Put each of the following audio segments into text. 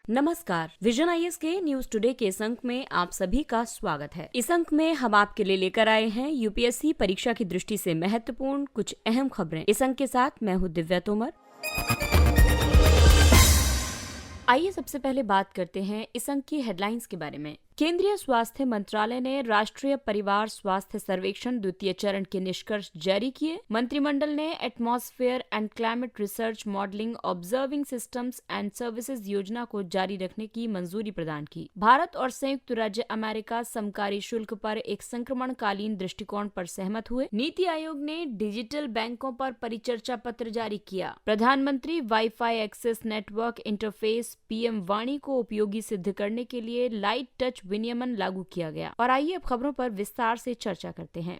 नमस्कार, vision IAS के news today के इस अंक में आप सभी का स्वागत है। इस अंक में हम आपके लिए लेकर आए हैं यूपीएससी परीक्षा की दृष्टि से महत्वपूर्ण कुछ अहम खबरें। इस अंक के साथ मैं हूँ दिव्या तोमर। आइए सबसे पहले बात करते हैं इस अंक की हेडलाइंस के बारे में। केंद्रीय स्वास्थ्य मंत्रालय ने राष्ट्रीय परिवार स्वास्थ्य सर्वेक्षण द्वितीय चरण के निष्कर्ष जारी किए। मंत्रिमंडल ने atmosphere and climate research modelling observing systems and services योजना को जारी रखने की मंजूरी प्रदान की। भारत और संयुक्त राज्य अमेरिका समकारी शुल्क पर एक संक्रमणकालीन दृष्टिकोण पर सहमत हुए। नीति आयोग ने डिजिटल बैंकों पर परिचर्चा पत्र जारी किया। प्रधानमंत्री wifi access network interface PM वाणी को उपयोगी सिद्ध करने के लिए लाइट टच विनियमन लागू किया गया। और आइए अब खबरों पर विस्तार से चर्चा करते हैं।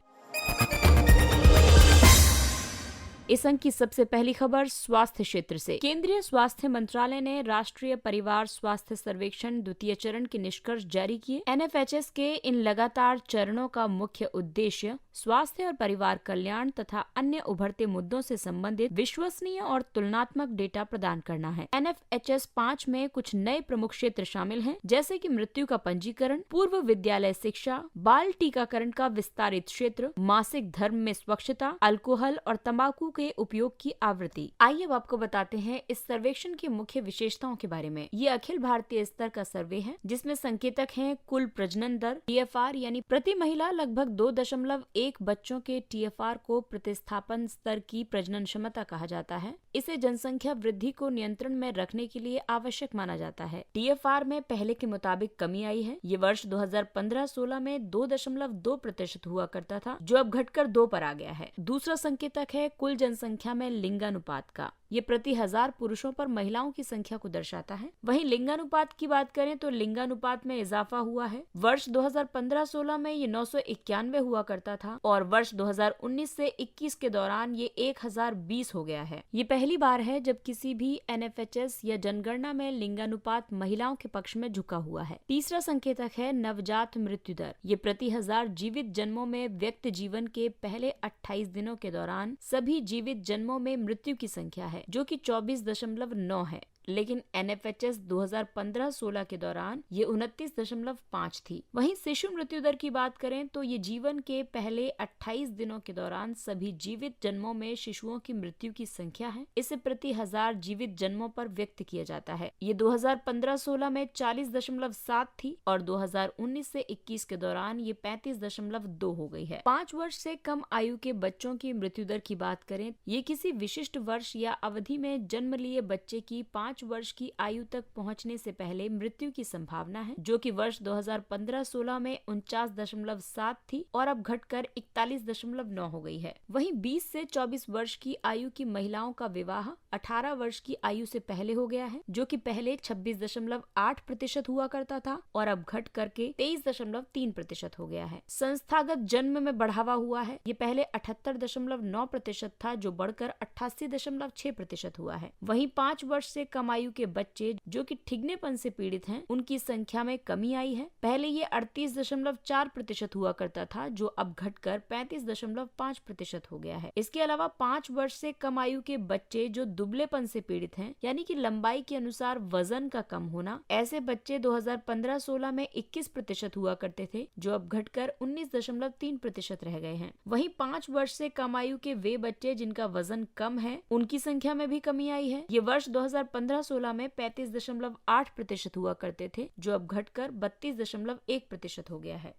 इस अंक की सबसे पहली खबर स्वास्थ्य क्षेत्र से। केंद्रीय स्वास्थ्य मंत्रालय ने राष्ट्रीय परिवार स्वास्थ्य सर्वेक्षण द्वितीय चरण के निष्कर्ष जारी किए। एनएफएचएस के इन लगातार चरणों का मुख्य उद्देश्य स्वास्थ्य और परिवार कल्याण तथा अन्य उभरते मुद्दों से संबंधित विश्वसनीय और तुलनात्मक डेटा प्रदान करना है। एनएफएचएस 5 में कुछ नए प्रमुख क्षेत्र शामिल हैं, जैसे कि मृत्यु का पंजीकरण, पूर्व विद्यालय शिक्षा, बाल टीकाकरण का विस्तारित क्षेत्र, मासिक धर्म में स्वच्छता, अल्कोहल और तंबाकू के उपयोग की आवृत्ति। आइए अब आपको बताते हैं इस सर्वेक्षण की मुख्य विशेषताओं के बारे में। ये अखिल भारतीय स्तर का सर्वे है, जिसमें संकेतक हैं कुल प्रजनन दर टीएफआर, यानी प्रति महिला लगभग 2.1 बच्चों के टीएफआर को प्रतिस्थापन स्तर की प्रजनन क्षमता कहा जाता है। इसे जनसंख्या वृद्धि को नियंत्रण में रखने के लिए आवश्यक माना जाता है। टीएफआर में पहले के मुताबिक कमी आई है। ये वर्ष 2015-16 में 2.2% हुआ करता था, जो अब घटकर 2 पर आ गया है। दूसरा संकेतक है कुल जनसंख्या में लिंगानुपात का। ये प्रति 1000 पुरुषों पर महिलाओं की संख्या को दर्शाता है। वहीं लिंगानुपात की बात करें तो लिंगानुपात में इजाफा हुआ है। वर्ष 2015-16 में ये 991 हुआ करता था और वर्ष 2019 से 21 के दौरान ये 1020 हो गया है। ये पहली बार है जब किसी भी एनएफएचएस या जनगणना में लिंगानुपात महिलाओं के पक्ष में झुका हुआ है। तीसरा संकेतक है नवजात मृत्यु दर। ये प्रति 1000 जीवित जन्मों में व्यक्ति जीवन के पहले 28 दिनों के दौरान सभी जीवित जन्मों में मृत्यु की संख्या है, जो कि 24.9 है। लेकिन एनएफएचएस 2015-16 के दौरान ये 29.5 थी। वहीं शिशु मृत्यु दर की बात करें तो ये जीवन के पहले 28 दिनों के दौरान सभी जीवित जन्मों में शिशुओं की मृत्यु की संख्या है। इसे प्रति 1000 जीवित जन्मों पर व्यक्त किया जाता है। ये 2015-16 में 40.7 थी और 2019 से 21 के दौरान ये 35.2 हो गई है। 5 वर्ष से कम आयु के बच्चों की मृत्यु दर की बात करें, ये किसी विशिष्ट वर्ष या अवधि में जन्म लिए बच्चे की 5 वर्ष की आयु तक पहुंचने से पहले मृत्यु की संभावना है, जो कि वर्ष 2015-16 में 49.7 थी और अब घटकर 41.9 हो गई है। वहीं 20 से 24 वर्ष की आयु की महिलाओं का विवाह 18 वर्ष की आयु से पहले हो गया है, जो कि पहले 26.8% हुआ करता था और अब घट करके 23.3% हो गया है। संस्थागत जन्म में बढ़ावा हुआ है। ये पहले 78.9% था, जो बढ़कर 88.6% हुआ है। वहीं 5 वर्ष से कम आयु के बच्चे जो कि ठिगनेपन से पीड़ित हैं, उनकी संख्या में कमी आई है। पहले ये 38.4% हुआ करता था, जो अब घटकर 35.5% हो गया है। इसके अलावा 5 वर्ष से कम आयु के बच्चे जो दुबलेपन से पीड़ित हैं, यानी कि लंबाई के अनुसार वजन का कम होना, ऐसे बच्चे 2015-16 में 21% हुआ करते थे, जो अब घटकर 19.3% रह गए हैं। वहीं 5 वर्ष से कम आयु के वे बच्चे जिनका वजन कम है, उनकी संख्या में भी कमी आई है। ये वर्ष 2015-16 में 35.8% हुआ करते थे, जो अब घटकर 32.1% हो गया है।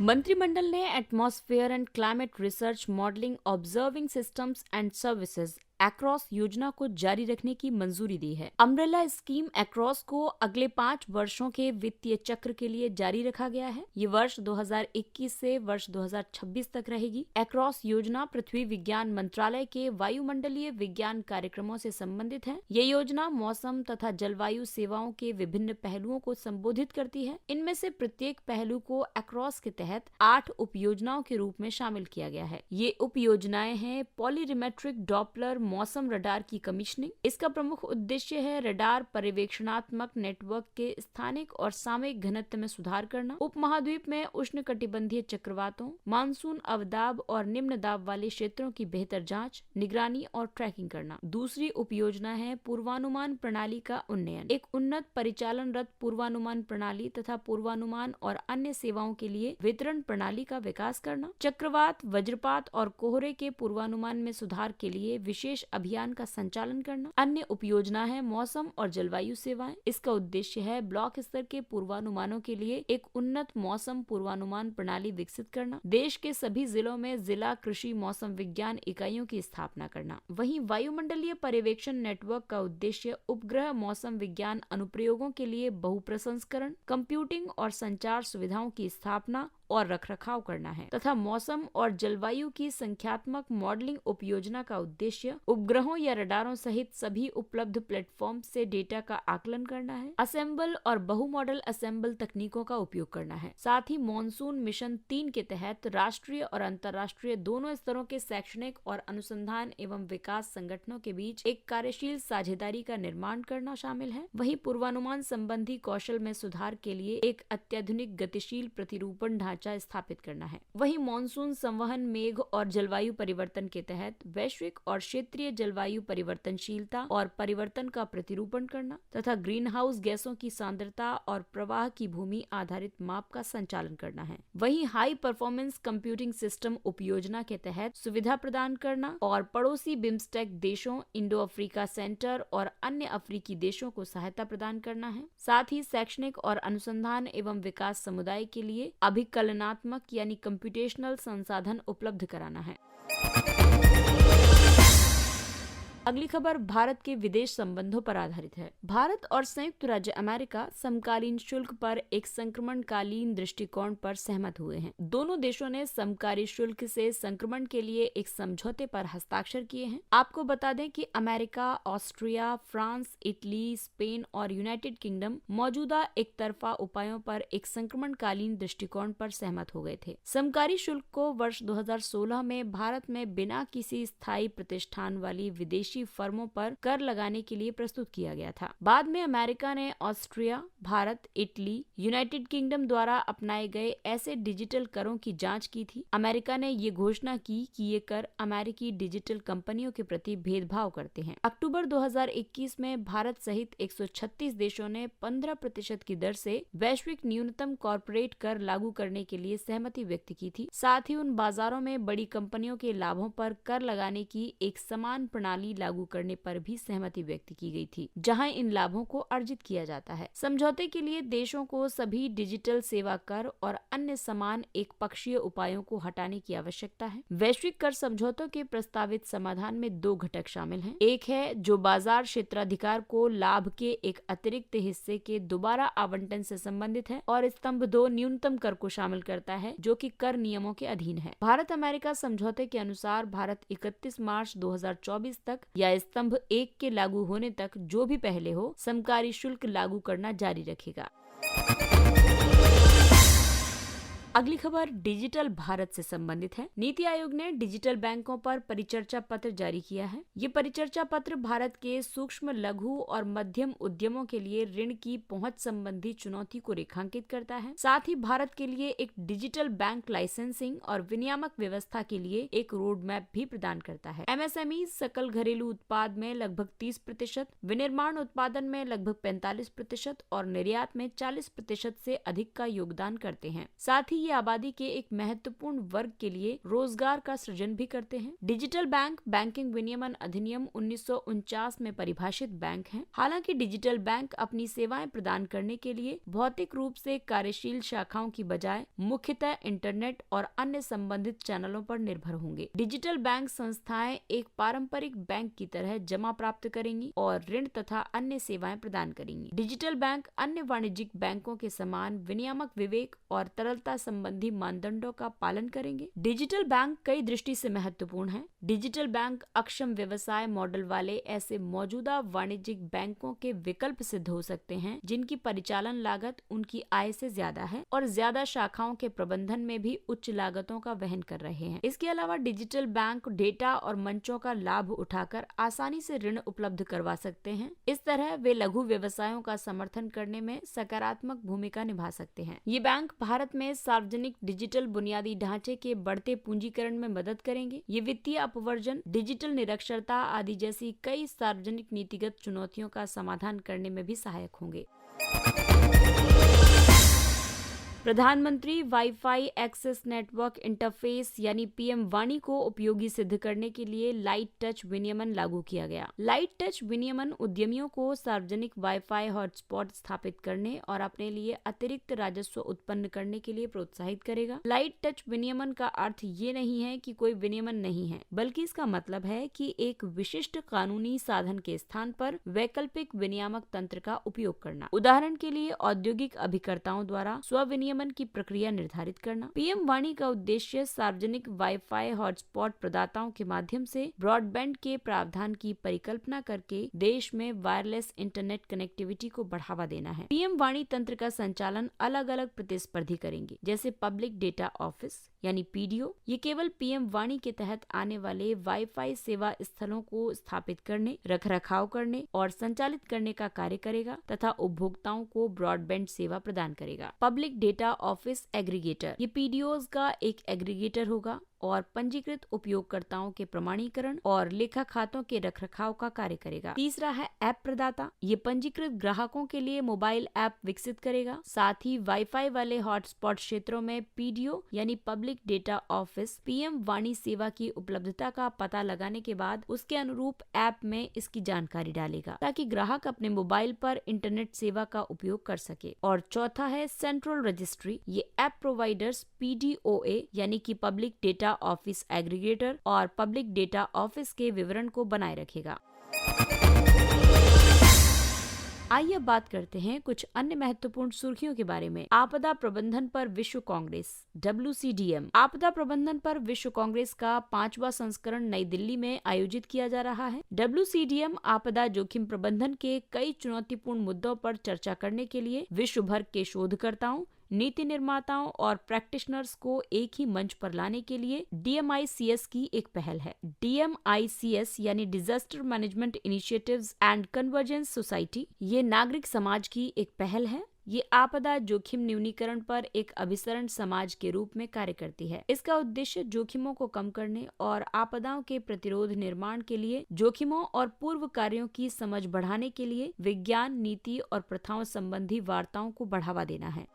मंत्रिमंडल ने atmosphere and climate research modelling observing systems and services across योजना को जारी रखने की मंजूरी दी है। अम्ब्रेला स्कीम एक्रोस को अगले 5 वर्षों के वित्तीय चक्र के लिए जारी रखा गया है। ये वर्ष 2021 से वर्ष 2026 तक रहेगी। एक्रोस योजना पृथ्वी विज्ञान मंत्रालय के वायुमंडलीय विज्ञान कार्यक्रमों से संबंधित है। ये योजना मौसम तथा जलवायु सेवाओं के विभिन्न पहलुओं को संबोधित करती है। इनमें से प्रत्येक पहलू को एक्रोस के तहत 8 उप योजनाओं के रूप में शामिल किया गया है। ये उप योजनाएं हैं पॉलीरिमेट्रिक डॉपलर मौसम रडार की कमीशनिंग। इसका प्रमुख उद्देश्य है रडार पर्यवेक्षणात्मक नेटवर्क के स्थानिक और सामयिक घनत्व में सुधार करना, उपमहाद्वीप में उष्णकटिबंधीय चक्रवातों, मानसून अवदाब और निम्न दाब वाले क्षेत्रों की बेहतर जांच, निगरानी और ट्रैकिंग करना। दूसरी उपयोजना है पूर्वानुमान प्रणाली का उन्नयन। एक उन्नत परिचालनरत पूर्वानुमान प्रणाली तथा पूर्वानुमान और अन्य सेवाओं के लिए वितरण प्रणाली का विकास करना। चक्रवात, वज्रपात और कोहरे के पूर्वानुमान में सुधार के लिए विशेष अभियान का संचालन करना। अन्य उपयोजना है मौसम और जलवायु सेवाएं। इसका उद्देश्य है ब्लॉक स्तर के पूर्वानुमानों के लिए एक उन्नत मौसम पूर्वानुमान प्रणाली विकसित करना। देश के सभी जिलों में जिला कृषि मौसम विज्ञान इकाइयों की स्थापना करना। वहीं वायुमंडलीय पर्यवेक्षण नेटवर्क का उद्देश्य उपग्रह मौसम विज्ञान अनुप्रयोगों के लिए बहुप्रसंस्करण, कंप्यूटिंग और संचार सुविधाओं की स्थापना और रखरखाव करना है तथा मौसम और जलवायु की संख्यात्मक मॉडलिंग उपयोजना का उद्देश्य उपग्रहों या रडारों सहित सभी उपलब्ध प्लेटफॉर्म से डेटा का आकलन करना है। असेंबल और बहु मॉडल असेंबल तकनीकों का उपयोग करना है। साथ ही मॉनसून मिशन 3 के तहत राष्ट्रीय और अंतर्राष्ट्रीय दोनों स्तरों के शैक्षणिक और अनुसंधान एवं विकास संगठनों के बीच एक कार्यशील साझेदारी का निर्माण करना शामिल है। वहीं पूर्वानुमान संबंधी कौशल में सुधार के लिए एक अत्याधुनिक गतिशील प्रतिरूपण ढांचा स्थापित करना है। वहीं मॉनसून संवहन, मेघ और जलवायु परिवर्तन के तहत वैश्विक और क्षेत्रीय जलवायु परिवर्तनशीलता और परिवर्तन का प्रतिरूपण करना तथा ग्रीन हाउस गैसों की सांद्रता और प्रवाह की भूमि आधारित माप का संचालन करना है। वहीं हाई परफॉर्मेंस कंप्यूटिंग सिस्टम उपयोजना के तहत सुविधा प्रदान करना और पड़ोसी बिम्स्टेक देशों, इंडो अफ्रीका सेंटर और अन्य अफ्रीकी देशों को सहायता प्रदान करना है। साथ ही शैक्षणिक और अनुसंधान एवं विकास समुदाय के लिए अभिकलनात्मक यानी कंप्यूटेशनल संसाधन उपलब्ध कराना है। अगली खबर भारत के विदेश संबंधों पर आधारित है। भारत और संयुक्त राज्य अमेरिका समकालीन शुल्क पर एक संक्रमणकालीन दृष्टिकोण पर सहमत हुए हैं। दोनों देशों ने समकारी शुल्क से संक्रमण के लिए एक समझौते पर हस्ताक्षर किए हैं। आपको बता दें कि America, Austria, France, Italy, Spain और यूनाइटेड किंगडम मौजूदा एक तरफा उपायों पर एक संक्रमणकालीन दृष्टिकोण पर सहमत हो गए थे। समकारी शुल्क को वर्ष 2016 में भारत में बिना किसी स्थायी प्रतिष्ठान वाली विदेशी फर्मों पर कर लगाने के लिए प्रस्तुत किया गया था। बाद में अमेरिका ने Austria, Bharat, Italy, United kingdom द्वारा अपनाए गए ऐसे डिजिटल करों की जांच की थी। अमेरिका ने ये घोषणा की कि ये कर अमेरिकी डिजिटल कंपनियों के प्रति भेदभाव करते हैं। अक्टूबर 2021 में भारत सहित 136 देशों ने 15% की दर से वैश्विक न्यूनतम कॉर्पोरेट कर लागू करने के लिए सहमति व्यक्त की थी। साथ ही उन बाजारों में बड़ी कंपनियों के लाभों पर कर लगाने की एक समान प्रणाली लागू करने पर भी सहमति व्यक्त की गई थी, जहां इन लाभों को अर्जित किया जाता है। समझौते के लिए देशों को सभी डिजिटल सेवा कर और अन्य समान एक पक्षीय उपायों को हटाने की आवश्यकता है। वैश्विक कर समझौतों के प्रस्तावित समाधान में 2 घटक शामिल हैं। एक है जो बाजार क्षेत्राधिकार को लाभ के एक अतिरिक्त हिस्से के दोबारा आवंटन से संबंधित है, और स्तंभ 2 न्यूनतम कर को शामिल करता है जो कि कर नियमों के अधीन है। भारत अमेरिका समझौते के अनुसार भारत 31 मार्च 2024 तक या स्तंभ 1 के लागू होने तक जो भी पहले हो समकारी शुल्क लागू करना जारी रखेगा। अगली खबर डिजिटल भारत से संबंधित है। नीति आयोग ने डिजिटल बैंकों पर परिचर्चा पत्र जारी किया है। ये परिचर्चा पत्र भारत के सूक्ष्म, लघु और मध्यम उद्यमों के लिए ऋण की पहुंच संबंधी चुनौती को रेखांकित करता है। साथ ही भारत के लिए एक डिजिटल बैंक लाइसेंसिंग और विनियामक व्यवस्था के लिए एक रोड मैप भी प्रदान करता है। एमएसएमई सकल घरेलू उत्पाद में लगभग 30%, विनिर्माण उत्पादन में लगभग 45% और निर्यात में 40% से अधिक का योगदान करते हैं। साथ ही ये आबादी के एक महत्वपूर्ण वर्ग के लिए रोजगार का सृजन भी करते हैं। डिजिटल बैंक बैंकिंग विनियमन अधिनियम 1949 में परिभाषित बैंक हैं। हालांकि डिजिटल बैंक अपनी सेवाएं प्रदान करने के लिए भौतिक रूप से कार्यशील शाखाओं की बजाय मुख्यतः इंटरनेट और अन्य संबंधित चैनलों पर निर्भर होंगे। डिजिटल बैंक संस्थाएं एक पारंपरिक बैंक की तरह जमा प्राप्त करेंगी और ऋण तथा अन्य सेवाएं प्रदान करेंगी। डिजिटल बैंक अन्य वाणिज्यिक बैंकों के समान विनियामक विवेक और तरलता संबंधी मानदंडों का पालन करेंगे। डिजिटल बैंक कई दृष्टि से महत्वपूर्ण है। डिजिटल बैंक अक्षम व्यवसाय मॉडल वाले ऐसे मौजूदा वाणिज्यिक बैंकों के विकल्प सिद्ध हो सकते हैं जिनकी परिचालन लागत उनकी आय से ज्यादा है और ज्यादा शाखाओं के प्रबंधन में भी उच्च लागतों का वहन कर रहे हैं। इसके अलावा डिजिटल बैंक डेटा और मंचों का लाभ उठाकर आसानी से ऋण उपलब्ध करवा सकते हैं। इस तरह वे लघु व्यवसायों का समर्थन करने में सकारात्मक भूमिका निभा सकते हैं। ये बैंक भारत में सार्वजनिक डिजिटल बुनियादी ढांचे के बढ़ते पूंजीकरण में मदद करेंगे। ये वित्तीय अपवर्जन, डिजिटल निरक्षरता आदि जैसी कई सार्वजनिक नीतिगत चुनौतियों का समाधान करने में भी सहायक होंगे। प्रधानमंत्री वाईफाई एक्सेस नेटवर्क इंटरफेस यानी पीएम वाणी को उपयोगी सिद्ध करने के लिए लाइट टच विनियमन लागू किया गया। लाइट टच विनियमन उद्यमियों को सार्वजनिक वाईफाई हॉटस्पॉट स्थापित करने और अपने लिए अतिरिक्त राजस्व उत्पन्न करने के लिए प्रोत्साहित करेगा। लाइट टच विनियमन का अर्थ ये नहीं है कि कोई विनियमन नहीं है, बल्कि इसका मतलब है कि एक विशिष्ट कानूनी साधन के स्थान पर वैकल्पिक विनियामक तंत्र का उपयोग करना। उदाहरण के लिए औद्योगिक अभिकर्ताओं द्वारा स्व की प्रक्रिया निर्धारित करना। पीएम वाणी का उद्देश्य सार्वजनिक वाईफाई हॉटस्पॉट प्रदाताओं के माध्यम से ब्रॉडबैंड के प्रावधान की परिकल्पना करके देश में वायरलेस इंटरनेट कनेक्टिविटी को बढ़ावा देना है। पीएम वाणी तंत्र का संचालन अलग अलग प्रतिस्पर्धी करेंगे, जैसे पब्लिक डेटा ऑफिस यानी पीडीओ। ये केवल पीएम वाणी के तहत आने वाले वाईफाई सेवा स्थलों को स्थापित करने, रखरखाव करने और संचालित करने का कार्य करेगा तथा उपभोक्ताओं को ब्रॉडबैंड सेवा प्रदान करेगा। पब्लिक डेटा ऑफिस एग्रीगेटर, ये पीडीओज का एक एग्रीगेटर होगा और पंजीकृत उपयोगकर्ताओं के प्रमाणीकरण और लेखा खातों के रखरखाव का कार्य करेगा। तीसरा है ऐप प्रदाता, ये पंजीकृत ग्राहकों के लिए मोबाइल ऐप विकसित करेगा। साथ ही वाईफाई वाले हॉटस्पॉट क्षेत्रों में पीडीओ यानी पब्लिक डेटा ऑफिस पीएम वाणी सेवा की उपलब्धता का पता लगाने के बाद उसके अनुरूप ऐप में इसकी जानकारी डालेगा ताकि ग्राहक अपने मोबाइल पर इंटरनेट सेवा का उपयोग कर सके। और चौथा है सेंट्रल रजिस्ट्री, ये ऐप प्रोवाइडर्स पीडीओए यानी कि पब्लिक डेटा ऑफिस एग्रीगेटर और पब्लिक डेटा ऑफिस के विवरण को बनाए रखेगा। आइए अब बात करते हैं कुछ अन्य महत्वपूर्ण सुर्खियों के बारे में। आपदा प्रबंधन पर विश्व कांग्रेस WCDM। आपदा प्रबंधन पर विश्व कांग्रेस का 5वां संस्करण नई दिल्ली में आयोजित किया जा रहा है। WCDM आपदा जोखिम प्रबंधन के कई चुनौतीपूर्ण मुद्दों पर चर्चा करने के लिए विश्व भर के शोधकर्ताओं, नीति निर्माताओं और प्रैक्टिशनर्स को एक ही मंच पर लाने के लिए DMICS की एक पहल है। DMICS यानी disaster management initiatives and convergence society, ये नागरिक समाज की एक पहल है। ये आपदा जोखिम न्यूनीकरण पर एक अभिसरण समाज के रूप में कार्य करती है। इसका उद्देश्य जोखिमों को कम करने और आपदाओं के प्रतिरोध निर्माण के लिए जोखिमों और पूर्व कार्यों की समझ बढ़ाने के लिए विज्ञान, नीति और प्रथाओं संबंधी वार्ताओं को बढ़ावा देना है।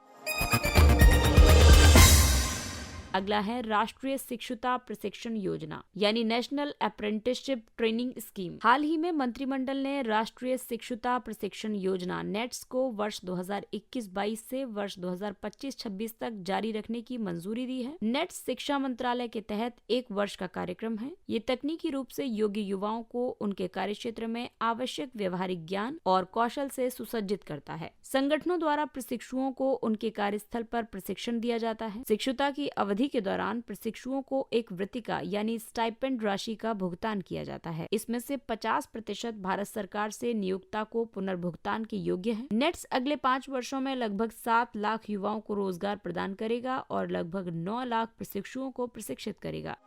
अगला है राष्ट्रीय शिक्षुता प्रशिक्षण योजना यानी नेशनल अप्रेंटिसशिप ट्रेनिंग स्कीम। हाल ही में मंत्रिमंडल ने राष्ट्रीय शिक्षुता प्रशिक्षण योजना नेट्स को वर्ष 2021-22 से वर्ष 2025-26 तक जारी रखने की मंजूरी दी है। नेट्स शिक्षा मंत्रालय के तहत 1 वर्ष का कार्यक्रम है। ये तकनीकी रूप से योग्य युवाओं को उनके कार्यक्षेत्र में आवश्यक व्यवहारिक ज्ञान और कौशल से सुसज्जित करता है। संगठनों द्वारा प्रशिक्षुओं को उनके कार्यस्थल पर प्रशिक्षण दिया जाता है। शिक्षुता की अवधि के दौरान प्रशिक्षुओं को एक वृत्तिका यानी स्टाइपेंड राशि का भुगतान किया जाता है। इसमें से 50% भारत सरकार से नियोक्ता को पुनर्भुगतान के योग्य है। नेट्स अगले 5 वर्षों में लगभग 7 लाख युवाओं को रोजगार प्रदान करेगा और लगभग 9 लाख प्रशिक्षुओं को प्रशिक्षित करेगा।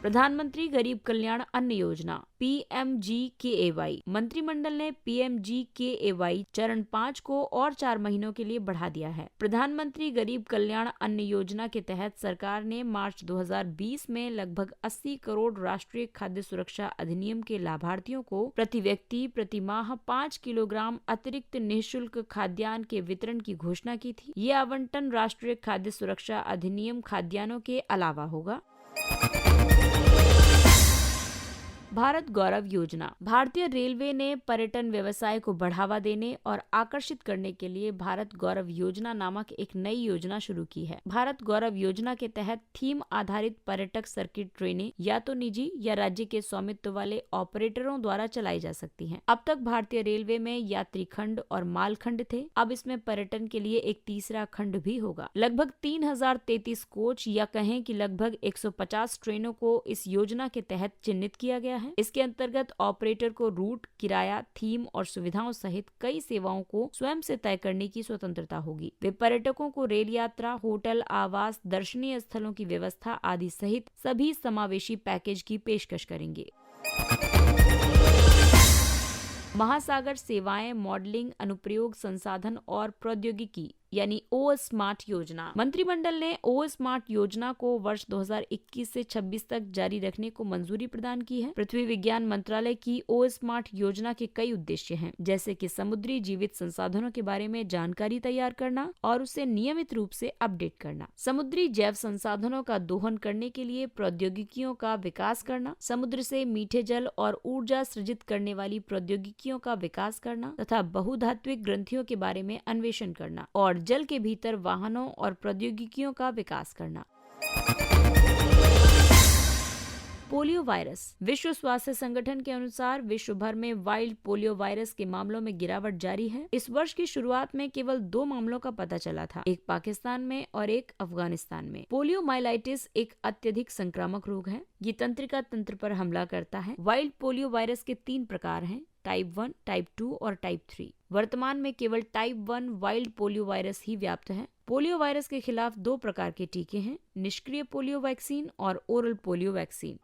प्रधानमंत्री गरीब कल्याण अन्न योजना PMGKAY। मंत्रिमंडल ने PMGKAY चरण 5 को और 4 महीनों के लिए बढ़ा दिया है। प्रधानमंत्री गरीब कल्याण अन्न योजना के तहत सरकार ने मार्च 2020 में लगभग 80 करोड़ राष्ट्रीय खाद्य सुरक्षा अधिनियम के लाभार्थियों को प्रति व्यक्ति प्रति माह 5 किलोग्राम अतिरिक्त निःशुल्क खाद्यान्न के वितरण की घोषणा की थी। ये आवंटन राष्ट्रीय खाद्य सुरक्षा अधिनियम खाद्यान्नों के अलावा होगा। भारत गौरव योजना। भारतीय रेलवे ने पर्यटन व्यवसाय को बढ़ावा देने और आकर्षित करने के लिए भारत गौरव योजना नामक एक नई योजना शुरू की है। भारत गौरव योजना के तहत थीम आधारित पर्यटक सर्किट ट्रेनें या तो निजी या राज्य के स्वामित्व वाले ऑपरेटरों द्वारा चलाई जा सकती हैं। अब तक भारतीय रेलवे में यात्री खंड और माल खंड थे, अब इसमें पर्यटन के लिए एक तीसरा खंड भी होगा। लगभग 3033 कोच या कहें कि लगभग 150 ट्रेनों को इस योजना के तहत चिन्हित किया गया है। इसके अंतर्गत ऑपरेटर को रूट, किराया, थीम और सुविधाओं सहित कई सेवाओं को स्वयं से तय करने की स्वतंत्रता होगी। वे पर्यटकों को रेल यात्रा, होटल, आवास, दर्शनीय स्थलों की व्यवस्था आदि सहित सभी समावेशी पैकेज की पेशकश करेंगे। महासागर सेवाएं, मॉडलिंग, अनुप्रयोग, संसाधन और प्रौद्योगिकी यानी ओ स्मार्ट योजना। मंत्रिमंडल ने ओ स्मार्ट योजना को वर्ष 2021 से 26 तक जारी रखने को मंजूरी प्रदान की है। पृथ्वी विज्ञान मंत्रालय की ओ स्मार्ट योजना के कई उद्देश्य हैं, जैसे कि समुद्री जीवित संसाधनों के बारे में जानकारी तैयार करना और उसे नियमित रूप से अपडेट करना, समुद्री जैव संसाधनों का दोहन करने के लिए प्रौद्योगिकियों का विकास करना, समुद्र से मीठे जल और ऊर्जा सृजित करने वाली प्रौद्योगिकियों का विकास करना तथा बहुधात्विक ग्रंथियों के बारे में अन्वेषण करना और जल के भीतर वाहनों और प्रौद्योगिकियों का विकास करना। Polio virus. विश्व स्वास्थ्य संगठन के अनुसार विश्व भर में वाइल्ड पोलियो वायरस के मामलों में गिरावट जारी है। इस वर्ष की शुरुआत में केवल 2 मामलों का पता चला था, एक पाकिस्तान में और एक अफगानिस्तान में। पोलियो माइलाइटिस एक अत्यधिक संक्रामक रोग है। ये तंत्रिका तंत्र पर हमला करता है। वाइल्ड पोलियो वायरस के 3 प्रकार हैं, टाइप 1, टाइप 2 और टाइप 3। वर्तमान में केवल टाइप 1 वाइल्ड पोलियो वायरस ही व्याप्त है। पोलियो वायरस के खिलाफ 2 प्रकार के टीके हैं, निष्क्रिय पोलियो वैक्सीन और ओरल पोलियो वैक्सीन।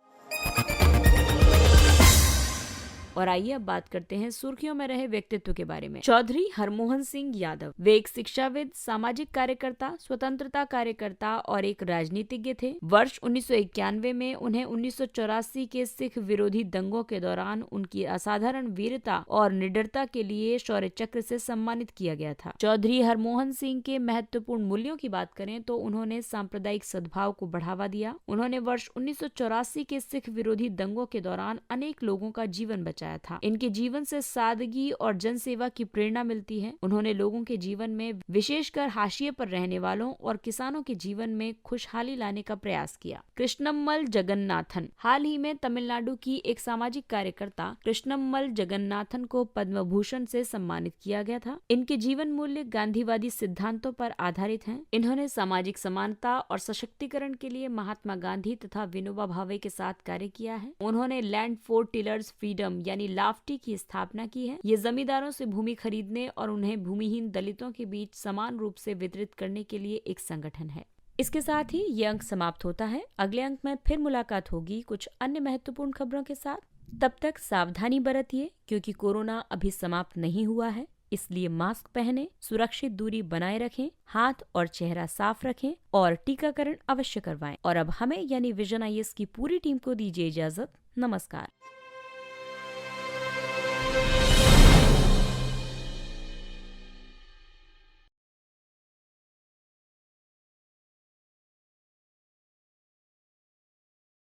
और आइए अब बात करते हैं सुर्खियों में रहे व्यक्तित्व के बारे में। चौधरी हरमोहन सिंह यादव। वे एक शिक्षाविद, सामाजिक कार्यकर्ता, स्वतंत्रता कार्यकर्ता और एक राजनीतिज्ञ थे। वर्ष 1991 में उन्हें 1984 के सिख विरोधी दंगों के दौरान उनकी असाधारण वीरता और निडरता के लिए शौर्य चक्र से सम्मानित किया गया था। चौधरी हरमोहन सिंह के महत्वपूर्ण मूल्यों की बात करें तो उन्होंने सांप्रदायिक सद्भाव को बढ़ावा दिया। उन्होंने वर्ष 1984 के सिख विरोधी दंगों के दौरान अनेक लोगों का जीवन बचाया था। इनके जीवन से सादगी और जनसेवा की प्रेरणा मिलती है। उन्होंने लोगों के जीवन में, विशेषकर हाशिए पर रहने वालों और किसानों के जीवन में खुशहाली लाने का प्रयास किया। कृष्णम्मल जगन्नाथन। हाल ही में तमिलनाडु की एक सामाजिक कार्यकर्ता कृष्णम्मल जगन्नाथन को पद्म भूषण से सम्मानित किया गया था। इनके जीवन मूल्य गांधीवादी सिद्धांतों पर आधारित हैं। इन्होंने सामाजिक समानता और सशक्तिकरण के लिए महात्मा गांधी तथा विनोबा भावे के साथ कार्य किया है। उन्होंने लैंड फॉर टिलर्स फ्रीडम यानी लाफ्टी की स्थापना की है। ये जमींदारों से भूमि खरीदने और उन्हें भूमिहीन दलितों के बीच समान रूप से वितरित करने के लिए एक संगठन है। इसके साथ ही ये अंक समाप्त होता है। अगले अंक में फिर मुलाकात होगी कुछ अन्य महत्वपूर्ण खबरों के साथ। तब तक सावधानी बरतिए, क्योंकि कोरोना अभी समाप्त नहीं हुआ है। इसलिए मास्क पहने, सुरक्षित दूरी बनाए रखें, हाथ और चेहरा साफ रखें और टीकाकरण अवश्य करवाएं। और अब हमें यानी विजन IAS की पूरी टीम को दीजिए इजाजत। नमस्कार।